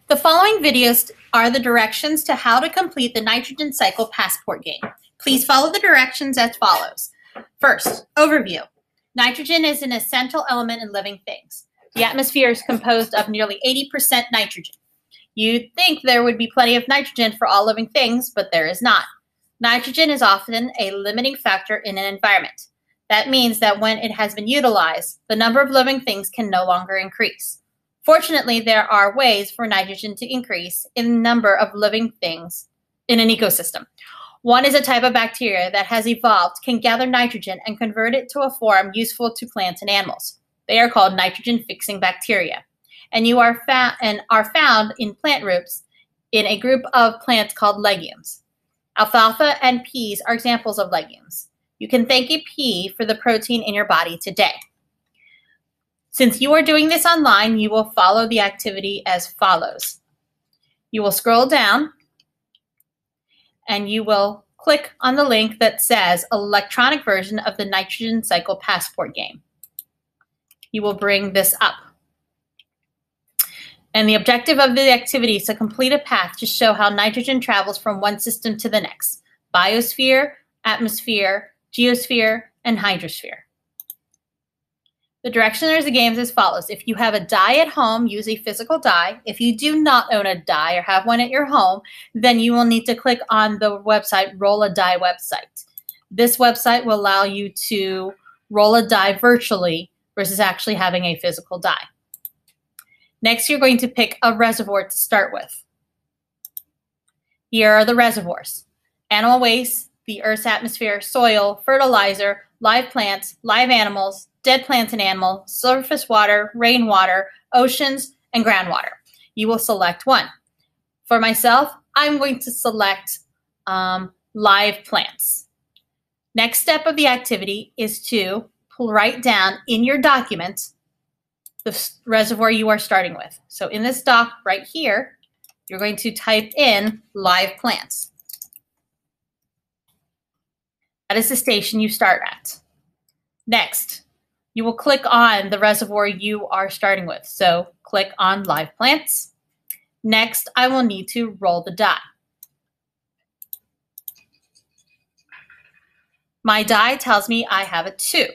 The following videos are the directions to how to complete the nitrogen cycle passport game. Please follow the directions as follows. First, overview. Nitrogen is an essential element in living things. The atmosphere is composed of nearly 80% nitrogen. You'd think there would be plenty of nitrogen for all living things, but there is not. Nitrogen is often a limiting factor in an environment. That means that when it has been utilized, the number of living things can no longer increase. Fortunately, there are ways for nitrogen to increase in the number of living things in an ecosystem. One is a type of bacteria that has evolved, can gather nitrogen and convert it to a form useful to plants and animals. They are called nitrogen-fixing bacteria, and are found in plant roots in a group of plants called legumes. Alfalfa and peas are examples of legumes. You can thank a pea for the protein in your body today. Since you are doing this online, you will follow the activity as follows. You will scroll down and you will click on the link that says electronic version of the nitrogen cycle passport game. You will bring this up. And the objective of the activity is to complete a path to show how nitrogen travels from one system to the next: biosphere, atmosphere, geosphere, and hydrosphere. The directions of the game is as follows. If you have a die at home, use a physical die. If you do not own a die or have one at your home, then you will need to click on the website Roll a Die website. This website will allow you to roll a die virtually versus actually having a physical die. Next, you're going to pick a reservoir to start with. Here are the reservoirs: animal waste, the Earth's atmosphere, soil, fertilizer, live plants, live animals, dead plants and animals, surface water, rainwater, oceans, and groundwater. You will select one. For myself, I'm going to select live plants. Next step of the activity is to write down in your document the reservoir you are starting with. So in this doc right here, you're going to type in live plants. That is the station you start at. Next, you will click on the reservoir you are starting with. So click on live plants. Next, I will need to roll the die. My die tells me I have a 2.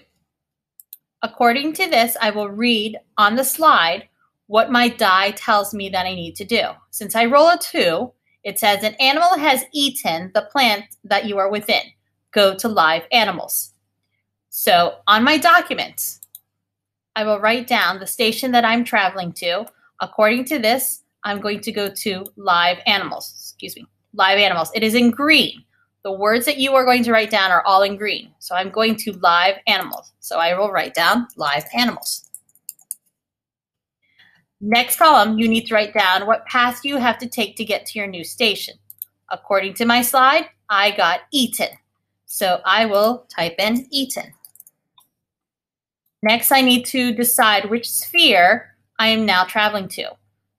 According to this, I will read on the slide what my die tells me that I need to do. Since I roll a 2, it says an animal has eaten the plant that you are within. Go to live animals. So on my document, I will write down the station that I'm traveling to. According to this, I'm going to go to live animals. Live animals. It is in green. The words that you are going to write down are all in green. So I'm going to live animals. So I will write down live animals. Next column, you need to write down what path you have to take to get to your new station. According to my slide, I got eaten. So I will type in eaten. Next, I need to decide which sphere I am now traveling to.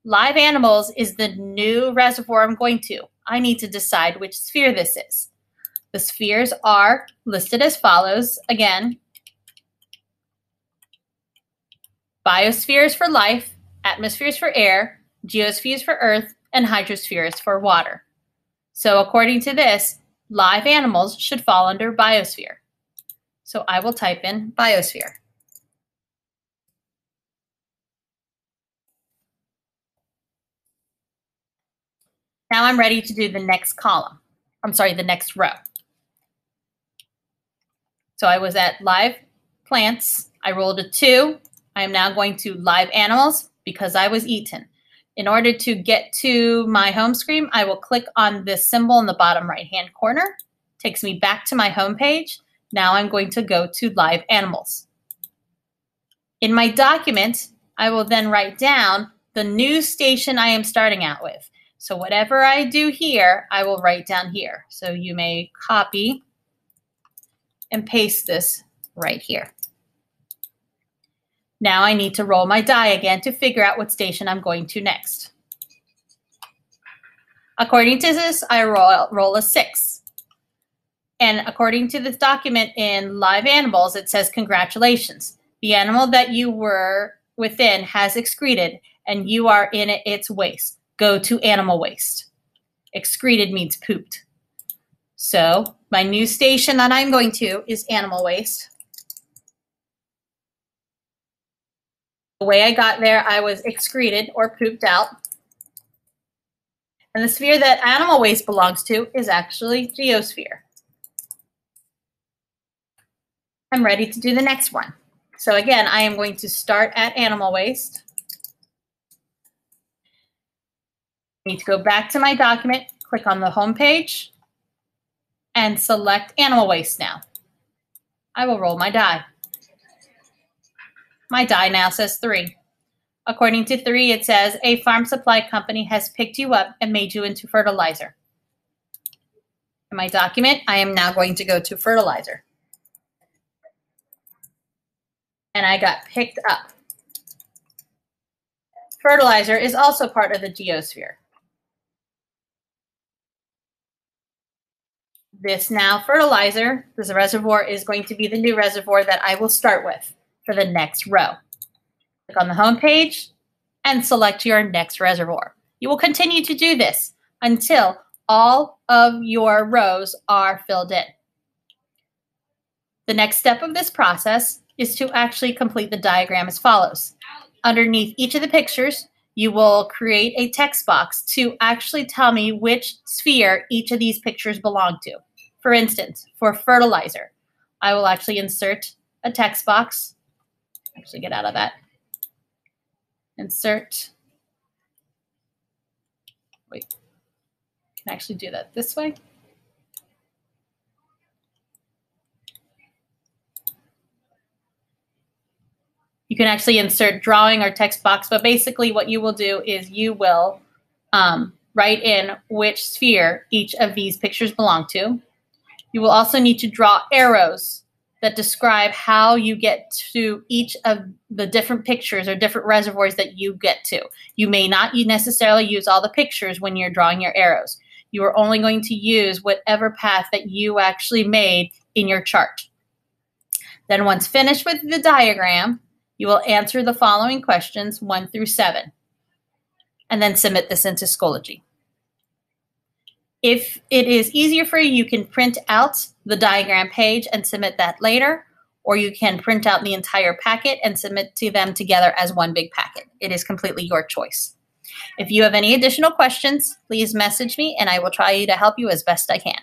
Live animals is the new reservoir I'm going to. I need to decide which sphere this is. The spheres are listed as follows. Again, biospheres for life, atmospheres for air, geospheres for earth, and hydrospheres for water. So according to this, live animals should fall under biosphere. So I will type in biosphere. Now I'm ready to do the next column. The next row. So I was at live plants. I rolled a 2. I am now going to live animals because I was eaten. In order to get to my home screen, I will click on this symbol in the bottom right-hand corner. Takes me back to my home page. Now I'm going to go to live animals. In my document, I will then write down the new station I am starting out with. So whatever I do here, I will write down here. So you may copy and paste this right here. Now I need to roll my die again to figure out what station I'm going to next. According to this, I roll a 6. And according to this document in live animals, it says, congratulations. The animal that you were within has excreted and you are in its waste. go to animal waste. Excreted means pooped. So my new station that I'm going to is animal waste. The way I got there, I was excreted or pooped out. And the sphere that animal waste belongs to is actually geosphere. I'm ready to do the next one. So again, I am going to start at animal waste. I need to go back to my document, click on the home page, and select animal waste now. I will roll my die. My die now says 3. According to 3, it says a farm supply company has picked you up and made you into fertilizer. In my document, I am now going to go to fertilizer. And I got picked up. Fertilizer is also part of the geosphere. This now fertilizer, this reservoir, is going to be the new reservoir that I will start with for the next row. Click on the home page and select your next reservoir. You will continue to do this until all of your rows are filled in. The next step of this process is to actually complete the diagram as follows. Underneath each of the pictures, you will create a text box to actually tell me which sphere each of these pictures belong to. For instance, for fertilizer, I will actually insert a text box. Actually, get out of that. Insert. Wait, can I actually do that this way? You can actually insert drawing or text box, but basically what you will do is you will write in which sphere each of these pictures belong to. You will also need to draw arrows that describe how you get to each of the different pictures or different reservoirs that you get to. You may not necessarily use all the pictures when you're drawing your arrows. You are only going to use whatever path that you actually made in your chart. Then once finished with the diagram, you will answer the following questions 1 through 7, and then submit this into Schoology. If it is easier for you, you can print out the diagram page and submit that later, or you can print out the entire packet and submit to them together as one big packet. It is completely your choice. If you have any additional questions, please message me and I will try to help you as best I can.